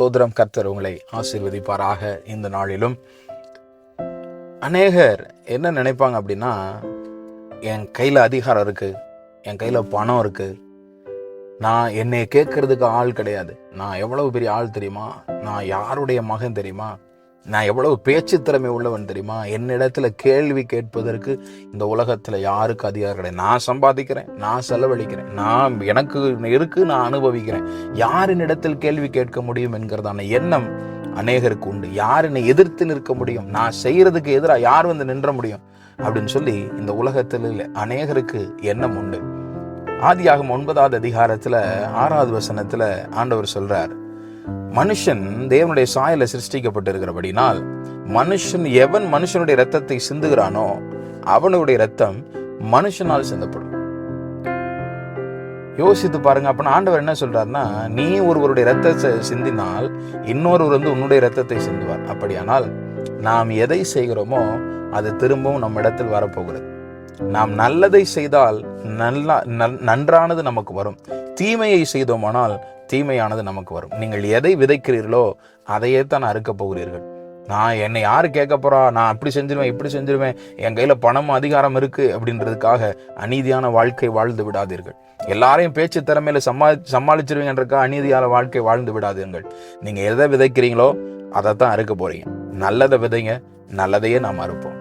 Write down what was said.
ஸ்தோத்திரம். கர்த்தர் உங்களை ஆசீர்வதிப்பாராக. இந்த நாளிலும் அநேகர் என்ன நினைப்பாங்க அப்படின்னா, என் கையில் அதிகாரம் இருக்குது, என் கையில் பணம் இருக்குது, நான் என்னை கேட்கறதுக்கு ஆள் கிடையாது, நான் எவ்வளவு பெரிய ஆள் தெரியுமா, நான் யாருடைய மகன் தெரியுமா, நான் எவ்வளவு பேச்சு திறமை உள்ளவன் தெரியுமா, என்னிடத்துல கேள்வி கேட்பதற்கு இந்த உலகத்தில் யாருக்கு அதிகாரம் கிடையாது, நான் சம்பாதிக்கிறேன், நான் செலவழிக்கிறேன், நான் எனக்கு இருக்கு, நான் அனுபவிக்கிறேன், யார் என்னிடத்தில் கேள்வி கேட்க முடியும் என்கிறதான எண்ணம் அநேகருக்கு உண்டு. யார் என்னை எதிர்த்து நிற்க முடியும், நான் செய்யறதுக்கு எதிராக யார் வந்து நின்ற முடியும் அப்படின்னு சொல்லி இந்த உலகத்தில் அநேகருக்கு எண்ணம் உண்டு. ஆதியாகமம் 9வது அதிகாரத்துல 6வது வசனத்துல ஆண்டவர் சொல்றார், மனுஷன் தேவனுடைய சாயல சிருஷ்டிக்கப்பட்டிருக்கிறபடினால் எவன் மனுஷனுடைய இரத்தத்தை சிந்துகிறானோ அவனுடைய இரத்தம் மனுஷனால் சிந்தப்படும். யோசித்து பாருங்க. அப்ப ஆண்டவர் என்ன சொல்றாருன்னா, நீ ஒருவருடைய இரத்தத்தை சிந்தினால் இன்னொருவர் வந்து உன்னுடைய இரத்தத்தை சிந்துவார். அப்படியானால் நாம் எதை செய்கிறோமோ அது திரும்பவும் நம்ம இடத்தில் வரப்போகிறது. நாம் நல்லதை செய்தால் நன்றானது நமக்கு வரும், தீமையை செய்தோமானால் தீமையானது நமக்கு வரும். நீங்கள் எதை விதைக்கிறீர்களோ அதையே தான் அறுக்க போகிறீர்கள். என்னை யாரு கேட்க போறா, நான் அப்படி செஞ்சிருவேன், இப்படி செஞ்சிருவேன், என் கையில பணம் அதிகாரம் இருக்கு அப்படின்றதுக்காக அநீதியான வாழ்க்கை வாழ்ந்து விடாதீர்கள். எல்லாரையும் பேச்சு திறமையில சமாளிச்சிருவீங்கன்றக்கா அநீதியான வாழ்க்கை வாழ்ந்து விடாதீர்கள். நீங்க எதை விதைக்கிறீங்களோ அதை தான் அறுக்க போறீங்க. நல்லதை விதைங்க, நல்லதையே நாம் அறுப்போம்.